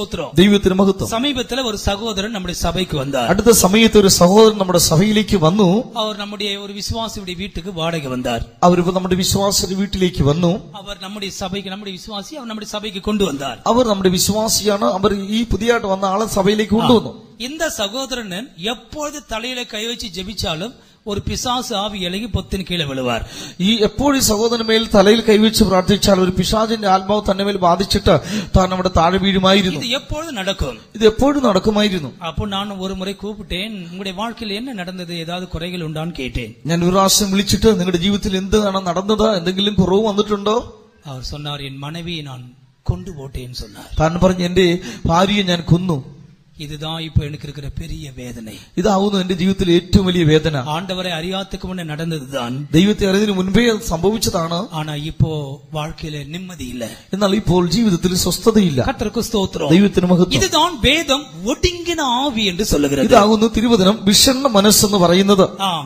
സ്തോത്രം. ദൈവത്തിന് മഹത്വം. സമീപത്തിൽ ഒരു സഹോദരൻ നമ്മുടെ സഭയ്ക്ക് വந்தார். അടുത്ത സമയത്ത് ഒരു സഹോദരൻ നമ്മുടെ സഭയിലേക്ക് വന്നു. അവർ നമ്മുടെ ഒരു വിശ്വാസിയുടെ വീട്ടുക്ക് വാടക വந்தார். അവർ നമ്മുടെ വിശ്വാസിയുടെ വീട്ടിലേക്ക് വന്നു. അവർ നമ്മുടെ സഭയ്ക്ക്, നമ്മുടെ വിശ്വാസി അവർ നമ്മുടെ സഭയ്ക്ക് കൊണ്ടുവந்தார். അവർ നമ്മുടെ വിശ്വാസിയാണ്. അവർ ഈ പുതിയതായിട്ട് വന്ന ആളെ സഭയിലേക്ക് കൊണ്ടുവന്നു. இந்த சகோதரன் எப்பொழுது தலையில கை வச்சு ஜெபிச்சாலும் ഒരു പിശാച് ആവി ഇളകി പൊത്തിന് കീഴെ വീഴുവാർ. ഈ എപ്പോഴും സഹോദരൻ മേൽ തലയിൽ കൈവച്ച് പ്രാർത്ഥിച്ചാൽ ഒരു പിശാചിന്റെ ആത്മാവ് തന്നെ മേൽ ബാധിച്ചിട്ട് താൻ നമ്മുടെ താഴെ വീഴുമായിരുന്നു. ഇത് എപ്പോഴും നടക്കും. ഇത് എപ്പോഴും നടക്കുമായിരുന്നു. അപ്പോൾ ഞാൻ ഒരു മുறை കൂപ്പിട്ടേൻ, നിങ്ങളുടെ வாழ்க்கையில் என்ன நடந்தது, ஏதாவது குறைகள் உண்டான்னு கேட்டேன். ഞാൻ ഒരു പ്രാവശ്യം വിളിച്ചിട്ട് നിങ്ങളുടെ ജീവിതത്തിൽ എന്താണ് നടന്നത്, എന്തെങ്കിലും കുറവ് വന്നിട്ടുണ്ടോ? അവർ சொன்னார், என் மனைவியை நான் கொண்டு போட்டேன்னு சொன்னார். താൻ പറഞ്ഞു, എന്റെ ഭാര്യയെ ഞാൻ കൊന്നു. இதுதான் இப்ப எனக்கு இருக்கிற பெரிய வேதனை. ഇതാവുന്നു എന്റെ ജീവിതത്തിലെ ഏറ്റവും വലിയ വേദന. ஆண்டவரை அறியாததுக்கு முன்னே நடந்ததுதான். ദൈവത്തെ അറിയുന്നതിന് മുൻപേ സംഭവിച്ചതാണ്. ஆனா இப்போ வாழ்க்கையில நிம்மதி இல்ல. എന്നാൽ ഇപ്പോൾ ജീവിതത്തിൽ സ്വസ്ഥതയില്ല. கர்த்தருக்கு ஸ்தோத்திரம். ദൈവത്തിന് മഹത്വം. இதுதான் வேதம் ஒடுங்கின ஆவி என்று சொல்லுகிறது. ഇതാകുന്നു തിരുവചനം വിഷണ്ണ മനസ്സെന്ന് പറയുന്നത്.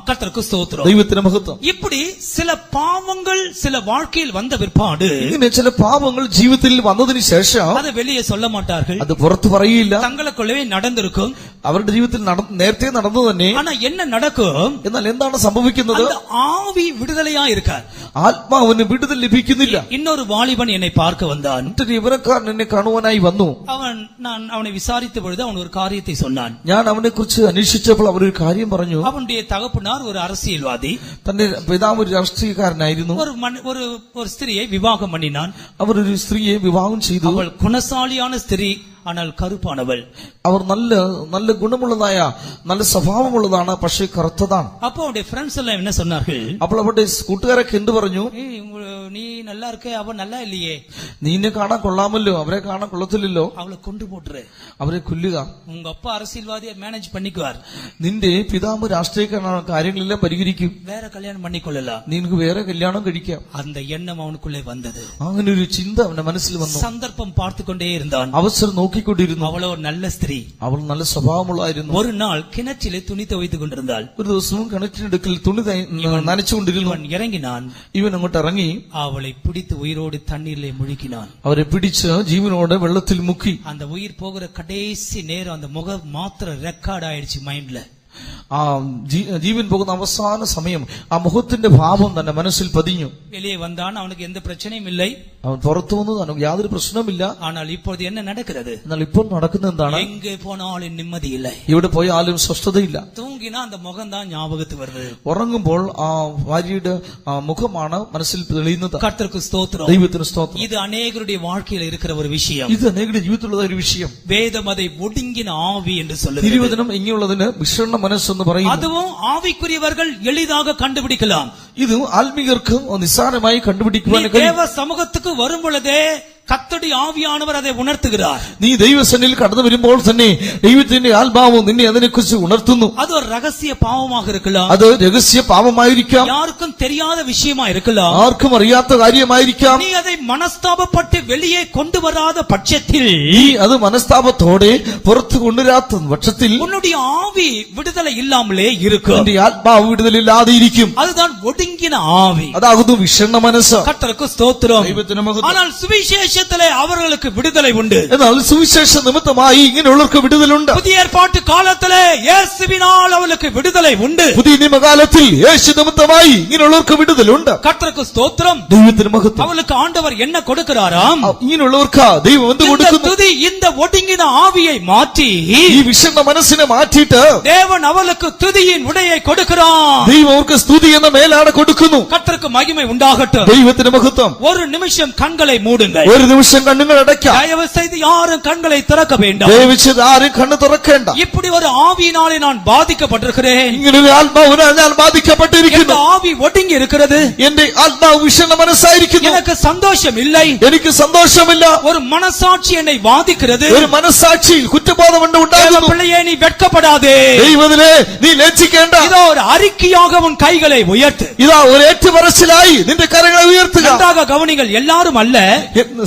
கர்த்தருக்கு ஸ்தோத்திரம். ദൈവത്തിന് മഹത്വം. இப்படி சில பாவங்கள் சில வாழ்க்கையில் வந்த பிற்பாடு, ഇങ്ങനെ ചില പാപങ്ങൾ ജീവിതത്തിൽ വന്നതിന് ശേഷം അത് வெளியே சொல்ல மாட்டார்கள். അത് പുറത്തു പറയില്ല. തങ്ങൾക്കുള്ളവേ നടന്നിരിക്കും. അവരുടെ ജീവിതത്തിൽ നേരത്തെ നടന്നു തന്നെ. ആனா என்ன നടക്കും? എന്നാൽ എന്താണ് സംഭവിക്കുന്നത്? ആവി വിടുതലയാ ഇരിക്കാൻ, ആത്മാവിന് വിടുതൽ ലഭിക്കുന്നില്ല. இன்னொரு வாலிபன் என்னை பார்க்க வந்தான். യവനക്കാരൻ എന്നെ കാണുവാനായി വന്നു. நான் அவனை விசாரித்த பொழுது அவன் ஒரு காரியத்தை சொன்னான். ഞാൻ അവനെ കുറിച്ച് അന്വേഷിച്ചപ്പോൾ അവരൊരു കാര്യം പറഞ്ഞു. അവന്റെ തകപ്പനാർ ഒരു அரசியல்வாதி. തന്റെ പിതാവ് ഒരു രാഷ്ട്രീയക്കാരനായിരുന്നു. ഒരു സ്ത്രീയെ വിവാഹം பண்ணினான். അവർ ഒരു സ്ത്രീയെ വിവാഹം ചെയ്തു. അവൾ ഗുണശാലിயான സ്ത്രീ, ஆனால் കറുപ്പാണവൾ. അവർ നല്ല ഗുണമുള്ളതായ നല്ല സ്വഭാവമുള്ളതാണ്, പക്ഷേ കറുത്തതാണ്. அப்போ அவருடைய ஃப்ரெண்ட்ஸ் எல்லாம் என்ன சொன்னார்கள்? അപ്പോൾ അവരുടെ കൂട്ടുകാരൊക്കെ എന്ത് പറഞ്ഞു? നീ நல்லா இருக்க, അവ நல்லா இல்லையே. നിന്നെ കാണാൻ കൊള്ളാമല്ലോ, അവരെ കാണാൻ കൊള്ളത്തില്ലല്ലോ. അവളെ കൊണ്ടുപോട്ടെ, അവരെ കൊല്ലുക. ഉങ്ക അപ്പ அரசியல்வாதிയെ മാനേജ് பண்ணிக்குவார். നിന്റെ പിതാവ് രാഷ്ട്രീയക്കാരനാണ്, കാര്യങ്ങളെല്ലാം പരിഹരിക്കും. വേറെ കല്യാണം பண்ணிക്കൊള്ളല, നിനക്ക് വേറെ കല്യാണം കഴിക്കാം. அந்த எண்ணம் அவனுக்குள்ளே வந்தது. അങ്ങനെ ഒരു ചിന്ത അവന്റെ മനസ്സിൽ വന്നു. സന്ദർഭം பார்த்துக்கொண்டே இருந்தான். അവസരം നോക്കിക്കൊണ്ടിരുന്നു. അവളോ നല്ല സ്ത്രീ, അവൾ നല്ല സ്വഭാവമുള്ളായിരുന്നു. ഒരു നാൾ കിണറ്റിലെ തുണി തുവയ്ത്തു കൊണ്ടിരുന്നാൽ, ഒരു ദിവസവും കിണറ്റിനടുക്കൽ തുണി നനച്ചുകൊണ്ടിരുന്നു. ഇറങ്ങിനാൻ, ഇവൻ അങ്ങോട്ട് ഇറങ്ങി അവളെ പിടിത്ത് ഉയരോട് തണ്ണീരിലെ മുഴുകിനാൻ. അവരെ പിടിച്ച് ജീവനോടെ വെള്ളത്തിൽ മുക്കി. அந்த உயிர் போகிற கடைசி நேரம் அந்த முகம் மாத்திரம் ரெக்கார்ட் ஆயிடுச்சு மைண்ட்ல. ആ ജീവൻ പോകുന്ന അവസാന സമയം ആ മുഖത്തിന്റെ ഭാവം തന്നെ മനസ്സിൽ പതിഞ്ഞു. வெளியே வந்தான், அவனுக்கு எந்த பிரச்சனையும் இல்லை. അവൻ പുറത്തു വന്നു, അവന് യാതൊരു പ്രശ്നമില്ല. ஆனால் இப்போது என்ன நடக்கிறது? എന്നാൽ ഇപ്പോൾ നടക്കുന്ന എന്താണ്? எங்கே போனாலும் நிம்மதி இல்லை. ഇവിടെ പോയാലും സ്വസ്ഥതയില്ല. தூங்கினா அந்த முகம் தான் ஞாபகத்துக்கு வருது. ഉറങ്ങുമ്പോൾ ആ ഭാര്യയുടെ മുഖമാണ് മനസ്സിൽ തെളിയുന്നത്. கர்த்தருக்கு ஸ்தோத்திரம். ദൈവത്തിന് സ്തോത്രം. இது அநேகருடைய வாழ்க்கையில் இருக்கிற ஒரு விஷயம். ഇത് അനേകരുടെ ജീവിതത്തിലുള്ള ഒരു വിഷയം. வேதம் அதை ஒடுங்கின ஆவி என்று சொல்லுகிறது. തിരുവചനം ഇങ്ങനെയുള്ളതിന് വിഷണ്ണ മനസ്സെന്ന് പറയുന്നു. அதுவும் ஆவிக்குரியவர்கள் எளிதாக கண்டுபிடிக்கலாம். ഇത് ആത്മീകർക്ക് നിസ്സാരമായി കണ്ടുപിടിക്കുവാൻ தேவ சமூகத்துக்கு வரும் பொழுதே கர்த்தருடைய ஆவியானவர் அதை உணர்த்துகிறார். നീ ദൈവസന്നിധിയിൽ കടന്നു വരുമ്പോൾ തന്നെ ദൈവത്തിന്റെ ആത്മാവ് നിന്നെ അതിനെക്കുറിച്ച് ഉണർത്തുന്നു. அது ஒரு ரகசிய பாவமாக இருக்கலாம், അത് രഹസ്യ പാപമായിരിക്കാം, யாருக்கும் தெரியாத விஷயமா இருக்கலாம், ആർക്കും അറിയാത്ത കാര്യമായിരിക്കാം. நீ அதை மனஸ்தாபப்பட்டு வெளியே கொண்டு வராத பட்சத்தில், നീ അത് മനസ്താപത്തോടെ പുറത്തു കൊണ്ടുവരാത്ത പക്ഷത്തിൽ உன்னுடைய ஆவி விடுதலை இல்லாமலே இருக்கும். നിന്റെ ആത്മാവ് വിടുതലില്ലാതെ ഇരിക്കും. அதுதான் ஒடுங்கின ஆவி. അതാകുന്നു വിഷണ്ണ മനസ്സ്. கர்த்தருக்கு ஸ்தோத்திரம். ദൈവത്തിന് മഹത്വം. ஆனால் சுவிசேஷத்திலே அவர்களுக்கு விடுதலை உண்டு. എന്നാൽ സുവിശേഷ നിമിത്തമായി ഇങ്ങനെയുള്ളവർക്ക് വിടുതലുണ്ട്. புதிய ஏற்பாட்டு காலத்திலே இயேசுவினால் அவர்களுக்கு விடுதலை உண்டு. പുതിയ നിയമകാലത്തിൽ യേശു നിമിത്തമായി ഇങ്ങനെയുള്ളവർക്ക് വിടുതലുണ്ട്. கர்த்தருக்கு ஸ்தோத்திரம். ദൈവത്തിന് മഹത്വം. அவளுக்கு ஆண்டவர் என்ன கொடுக்கிறாராம்? ഇങ്ങനെയുള്ളവർക്ക് ദൈവം എന്ത് കൊടുക്കുന്നു? இந்த ஒடுங்கின ஆவியை மாற்றி, ഈ വിഷണ്ണ മനസ്സിനെ മാറ്റിയിട്ട് தேவன் அவளுக்கு துதியின் உடையை கொடுக்கிறார். ദൈവം അവർക്ക് സ്തുതി എന്ന മേലാണ് കൊടുക്കുന്നു. கர்த்தருக்கு மகிமை உண்டாகட்டும். ദൈവത്തിന് മഹത്വം. ஒரு நிமிஷம் கண்களை மூடுங்கள். ഒരു നിമിഷം കണ്ണുകൾ അടയ്ക്കാം. தயவு செய்து யாரும் கண்களை திறக்க வேண்டாம். ദയവിച്ച് ആരും കണ്ണു തുറക്കേണ്ട. இப்படி ஒரு ஆவியினாலே நான் பாதிக்கப்பட்டிருக்கிறேன். ഇങ്ങനെ ഒരു ആത്മാവിനാൽ ഞാൻ ബാധിക്കപ്പെട്ടിരിക്കുന്നു. ஆவி ஒடுங்கி இருக்கிறது. എന്റെ ആത്മാവ് വിഷണ്ണ മനസ്സായിരിക്കുന്നു. எனக்கு സന്തോഷം இல்லை. എനിക്ക് സന്തോഷമില്ല. ஒரு மனசாட்சி என்னை ബാധിக்கிறது. ഒരു മനസ്സാക്ഷിയിൽ കുറ്റബോധം ഉണ്ടാകുന്നു. பிள்ளையே, நீ வெட்கப்படாதே. ദൈവത്തിനെ നീ ലജ്ജിക്കേണ്ട. இதோ ஒரு அறிக்கையாக உன் கைகளை உயர்த்து. ഇതാ ഒരു ഏറ്റുപറച്ചിലായി നിന്റെ കരങ്ങളെ ഉയർത്തുക. நன்றாக கவனிங்கள், எல்லாரும் அல்ல.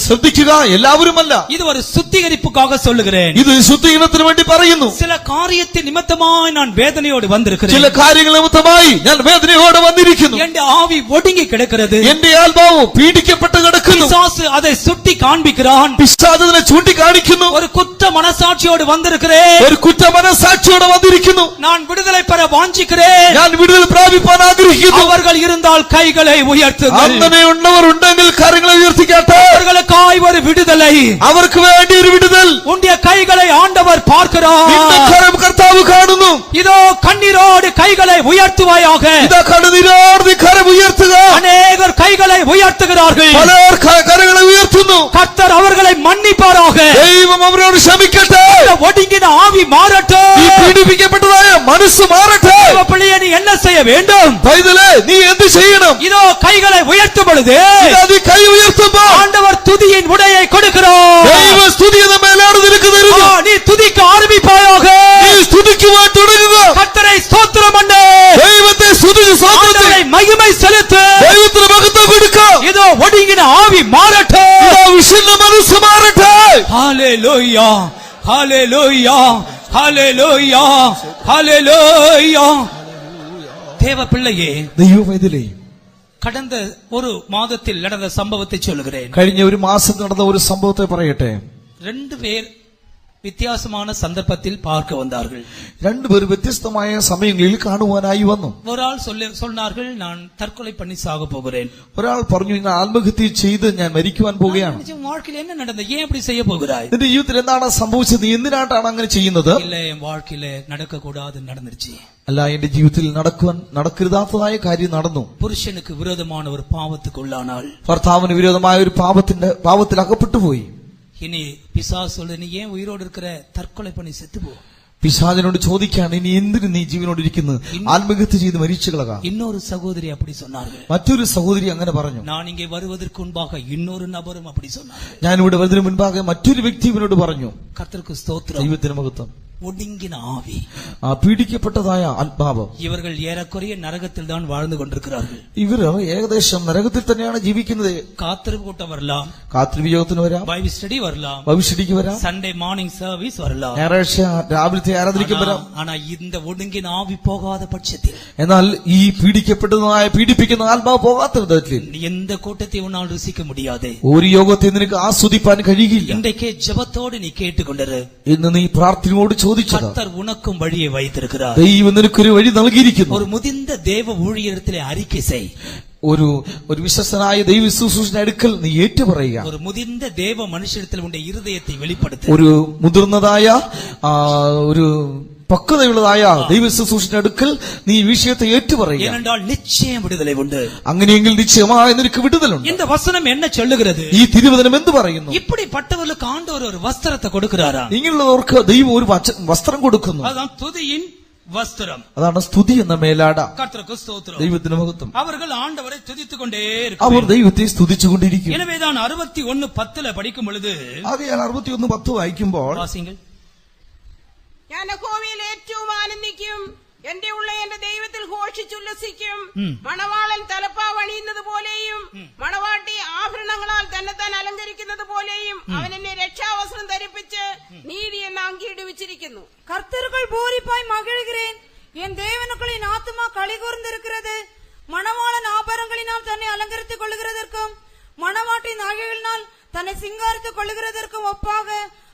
ശ്രദ്ധിക്കുക, എല്ലാവരുമല്ല. இது ஒரு சுத்திகரிப்புக்காக சொல்லுகிறேன். ഇത് ശുദ്ധീകരണത്തിന് വേണ്ടി പറയുന്നു. சில காரியத்தின் நிமித்தமாய் நான் வேதனையோடு வந்திருக்கிறேன். ചില കാര്യങ്ങൾ നിമിത്തമായി ഞാൻ വേദനയോടെ വന്നിരിക്കുന്നു. என் ஆவி ஒடுங்கி கிடக்கிறது. എന്റെ ആത്മാവ് പീഡിക്കപ്പെട്ട് കിടക്കുന്നു. பிசாசு அதை சுட்டி காண்பிக்கிறான். പിശാച് അതിനെ ചൂണ്ടിക്കാണിക്കുന്നു. ஒரு குற்ற மனசாட்சியோடு வந்திருக்கிறேன். ഒരു കുറ്റ മനസാക്ഷിയോടെ വന്നിരിക്കുന്നു. நான் விடுதலை பெற வாஞ்சிக்கிறேன். ഞാൻ വിടുതൽ പ്രാപിപ്പാൻ ആഗ്രഹിക്കുന്നു. அவர்கள் இருந்தால் கைகளை உயர்த்துங்கள். അങ്ങനെയുള്ളവർ ഉണ്ടെങ്കിൽ കരങ്ങളെ ഉയർത്തിക്കാട്ടെ. அவர்களுக்காய் ஒரு விடுதலை. അവർക്ക് വേണ്ടി ഒരു വിടുതൽ. உன்னுடைய கைகளை ஆண்டவர் பார்க்கிறார். നിന്റെ കരം കർത്താവ് കാണുന്നു. இதோ கண்ணீரோடு கைகளை உயர்த்துவாயாக. ഇതാ കണ്ണുനീരോടെ നീ കരം ഉയർത്തുക. அநேகர் கைகளை உயர்த்துகிறார்கள். പലർ കരങ്ങളെ ഉയർത്തുന്നു. கர்த்தர் அவர்களை மன்னிப்பாராக. ദൈവം അവരോട് ക്ഷമിക്കട്ടെ. இந்த ஒடுங்கின ஆவி மாறட்டும். ഈ പീഡിപ്പിക്കപ്പെട്ടതായ മനസ്സ് മാറട്ടെ. பிள்ளையே, நீ என்ன செய்ய வேண்டும்? പൈതലേ, നീ എന്ത് ചെയ്യണം? இதோ கைகளை ഉയർത്തും பொழுது ഇതാ നീ കൈ ഉയർത്തുമ്പോൾ ஆண்டவர் துதியின் உடையை கொடுக்கிறார். ദൈവ സ്തുതി എന്ന മേലാണ് നിനക്ക് തരുന്നു. நீ துதிக்க ஆரம்பிப்பாயாக. നീ സ്തുതിക്കുവാൻ തുടങ്ങുക. கர்த்தரை ஸ்தோத்திரம் பண்ணு. ദൈവത്തെ സ്തുതിച്ച് സ്തോത്രത്തിൽ ஆண்டவரை மகிமை செலுத்து. ദൈവത്തിന് മഹത്വം കൊടുക്കുക. இதோ ஒடுங்கின ஆவி மாறட்டும். ഇതാ വിശുദ്ധ മനസ്സ് മാറട്ടെ. ஹalleluya, ஹalleluya, ஹalleluya, ஹalleluya. தேவ பிள்ளையே, ദൈവ പൈതലേ, கடந்த ஒரு மாதத்தில் நடந்த சம்பவத்தை சொல்லுகிறேன். കഴിഞ്ഞ ഒരു മാസം നടന്ന ഒരു സംഭവത്തെ പറയട്ടെ. 2 பேர் வித்தியாசமான சந்தர்ப்பத்தில் பார்க்க வந்தார்கள். രണ്ടുപേർ വ്യത്യസ്തമായ സമയങ്ങളിൽ കാണുവാനായി വന്നു. ஒரு ஆள் சொன்னார்கள், நான் தற்கொலை பண்ணி சாக போகிறேன். ഒരാൾ പറഞ്ഞു, ഞാൻ ആത്മഹത്യ ചെയ്ത് ഞാൻ മരിക്കുവാൻ പോവുകയാണ്. உன் வாழ்க்கையில் என்ன நடந்தது? ஏன் அப்படி செய்ய போகிறாய்? നിന്റെ ജീവിതത്തിൽ എന്താണ് സംഭവിച്ചത്? നീ എന്തിനായിട്ടാണ് അങ്ങനെ ചെയ്യുന്നത്? இல்ல, என் வாழ்க்கையில நடக்க கூடாது நடந்துருச்சு. അല്ല, എന്റെ ജീവിതത്തിൽ നടക്കരുതാത്തതായ കാര്യം നടന്നു. புருஷனுக்கு விரோதமான ஒரு பாவத்துக்கு உள்ளானால், ഭർത്താവിന് വിരോധമായ ഒരു പാപത്തിൽ അകപ്പെട്ടു പോയി. இனி பிசாசு சொல்லுது, நீ ஏன் உயிரோடு இருக்கிற? தற்கொலை பண்ணி செத்து போ. പിശാചിനോട് ചോദിക്കാണ്, ഇനി എന്തിനു നീ ജീവനോട് ഇരിക്കുന്നത്? ആത്മഹത്യ ചെയ്ത് മരിച്ചു കളക. இன்னொரு சகோதரி அப்படி சொன்னார்கள். മറ്റൊരു സഹോദരി അങ്ങനെ പറഞ്ഞു. நான் இங்கே வருவதற்கு முன்பாக இன்னொரு நபரும் அப்படி சொன்னார். ഞാൻ ഇവിടെ വരുന്നതിന് മുൻപാകെ മറ്റൊരു വ്യക്തി ഇവനോട് പറഞ്ഞു. கர்த்தருக்கு ஸ்தோத்திரம். ദൈവത്തിന് മഹത്വം. ஒடுங்கின ஆவி, പീഡിക്കപ്പെട്ടതായ ആത്മാവ്, இவர்கள் ஏறக்குறைய நரகத்தில் தான் வாழ்ந்து கொண்டிருக்கிறார்கள். ഇവര് ഏകദേശം നരകത്തിൽ തന്നെയാണ് ജീവിക്കുന്നത്. காத்திருப்பு கூட்டம் வரலாம், കാത്തിരിയോഗത്തിന് വരാം, பைபிள் ஸ்டடி வரலாம், ഭവിഷ്യടിക്ക് വരാം, சண்டே மார்னிங் சர்வீஸ் வரலாம். ഞായറാഴ്ച രാവിലത്തെ ആരാധനയ്ക്ക് വരാം. ஆனா இந்த ஒடுங்கின ஆவி போகாத பட்சத்தில், എന്നാൽ ഈ പീഡിപ്പിക്കുന്ന ആത്മാവ് പോകാത്ത വിധത്തിൽ எந்த கூட்டத்தை உன்னால் ருசிக்க முடியாது. ഒരു യോഗത്തെ നിനക്ക് ആസ്വദിപ്പാൻ കഴിയില്ല. இன்றைக்கே ஜெபத்தோடு நீ கேட்டுக்கொண்டிரு. ഇന്ന് നീ പ്രാർത്ഥനയോട് ചോദിച്ചത്, கர்த்தர் உனக்கும் வழியை வைத்திருக்கிறார். ദൈവം നിനക്കൊരു വഴി നൽകിയിരിക്കുന്നു. ஒரு முதிர்ந்த தேவ ஊழியத்திலே அறிக்கை செய். ഒരു വിശ്വസനായ ദൈവ ശുശ്രൂഷയുടെ അടുക്കൽ നീ ഏറ്റുപറയുക. ஒரு முதிர்ந்த தேவ மனுஷனிடத்தில் உன்னுடைய இருதயத்தை வெளிப்படுத்து. ഒരു മുതിർന്നതായ ഒരു പക്വതയുള്ളതായ ദൈവ ശുശ്രൂഷയുടെ അടുക്കൽ നീ വിഷയത്തെ ഏറ്റുപറയുക. ஏனென்றால் நிச்சயம் விடுதலை உண்டு. അങ്ങനെയെങ്കിൽ നിശ്ചയമായി നിനക്ക് വിടുതലുണ്ട്. இந்த வசனம் என்ன சொல்லுகிறது? ഈ തിരുവചനം എന്ത് പറയുന്നു? இப்படிப்பட்டவர்களுக்கு ஆண்டவர் ஒரு வஸ்திரத்தை கொடுக்கிறாரா? ഇങ്ങനെയുള്ളവർക്ക് ദൈവം ഒരു വസ്ത്രം കൊടുക്കുന്നു. அதான் துதியின் வஸ்திரம். അതാണ് സ്തുതി എന്ന മേലാട. கர்த்தருக்கு ஸ்தோத்திரம். ദൈവത്തിന് മഹത്വം. அவர்கள் ஆண்டவரை துதித்துக் கொண்டே അവർ இருக்கிறார்கள். ദൈവത്തെ സ്തുതിച്ചുകൊണ്ടിരിക്കും. எனவேதான் 61:10 படிக்கும் பொழுது, ആകയാൽ 61:10 വായിക്കുമ്പോൾ, வாசிங்கள். ഞാൻ യഹോവയിൽ ഏറ്റവും ആനന്ദിക്കും, എന്റെ ഉള്ള എന്റെ ദൈവത്തിൽ ഘോഷിച്ചുല്ലസിക്കും. മണവാളൻ തലപ്പാവ് അണിയുന്നത് പോലെയും മണവാട്ടി ആഭരണങ്ങളാൽ തന്നെത്താൻ അലങ്കരിക്കുന്നത് പോലെയും അവൻ എന്നെ രക്ഷാവസ്ത്രം ധരിപ്പിച്ച് നീതി എന്ന അങ്കിയിടുവിച്ചിരിക്കുന്നു. கர்த்தருக்குள் பூரிப்பாய் மகிழ்கிறேன், என் தேவனுக்குள் ஆத்துமா களி கூர்ந்திருக்கிறது. மணவாளன் ஆபரணங்களினால் தன்னை அலங்கரித்துக் கொள்ளுகிறதற்கும் மணவாட்டி நகைகளினால் தன்னை சிங்காரித்துக் கொள்ளுகிறதற்கும் ஒப்பாக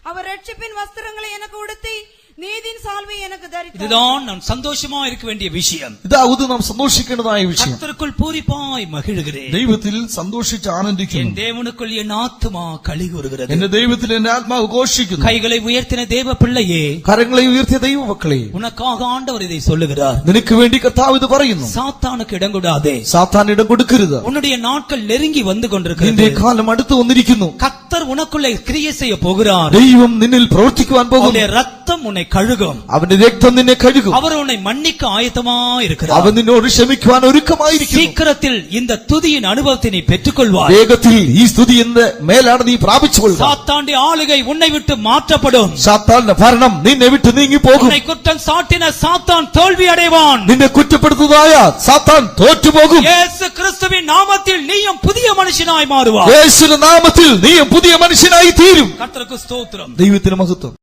அவர் ரட்சிப்பின் வஸ்திரங்களை எனக்கு உடுத்தி நீதியின் சால்வை எனக்கு தரித்தார். இதுதான் நாம் சந்தோஷமா இருக்க வேண்டிய விஷயம். ഇതാവുത് നാം സന്തോഷിക്കേണ്ടതായ വിഷയം. கர்த்தருக்குள் பூரிப்பாய் மகிழ்கிறேன், ദൈവത്തിൽ സന്തോഷിച്ച് ആനന്ദിക്കുന്നു. என் தேவனுக்குள் என் ஆத்துமா களி கூறுகிறது. എന്റെ ദൈവത്തിൽ എന്റെ ആത്മാവ് ഘോഷിക്കുന്നു. கைகளை உயர்த்தின தேவ பிள்ளையே, കരങ്ങളെ ഉയർത്തിയ ദൈവമക്കളെ, உனக்காக ஆண்டவர் இதை சொல்லுகிறார். നിനക്ക് വേണ്ടി കർത്താവ് ഇത് പറയുന്നു. சாத்தானுக்கு இடம் கொடாதே. സാത്താൻ ഇടം കൊടുക്കരുത്. உன்னுடைய நாட்கள் நெருங்கி வந்து നിന്റെ கொண்டிருக்கிறது. കാലം അടുത്ത് വന്നിരിക്കുന്നു. கர்த்தர் உனக்குள்ளே கிரியை செய்ய போகிறார். ദൈവം നിന്നിൽ പ്രവർത്തിക്കുവാൻ പോകുന്നു. அவருடைய ரத்தம் ரத்தம் உன்னை கழுகும். അവന്റെ രക്തം നിന്നെ കഴുകും. அவர் உன்னை மன்னிக்க ஆயத்தமா இருக்கிறார். അവൻ നിന്നോട് ക്ഷമിക്കുവാൻ ഒരുക്കമായിരിക്കുന്നു. சீக்கிரத்தில் இந்த துதியின் அனுபவத்தை நீ பெற்றுக்கொள்வாய். വേഗത്തിൽ ഈ സ്തുതി എന്ന് മേലാണ് നീ പ്രാപിച്ചുകൊള്ളുക. சாத்தாண்டி ஆளுகை உன்னை விட்டு மாற்றப்படும். സാത്താന്റെ ഭരണം നിന്നെ വിട്ട് നീങ്ങിപ്പോകും. உன்னை குற்றம் சாட்டின சாத்தான் தோல்வி அடைவான். നിന്നെ കുറ്റപ്പെടുത്തുന്നതായ സാത്താൻ തോറ്റുപോകും. இயேசு கிறிஸ்துவின் நாமத்தில் நீயும் புதிய மனுஷனாய் மாறுவாய். യേശുവിന്റെ നാമത്തിൽ നീയും പുതിയ മനുഷ്യനായി തീരും. கர்த்தருக்கு ஸ்தோத்திரம். ദൈവത്തിന് മഹത്വം.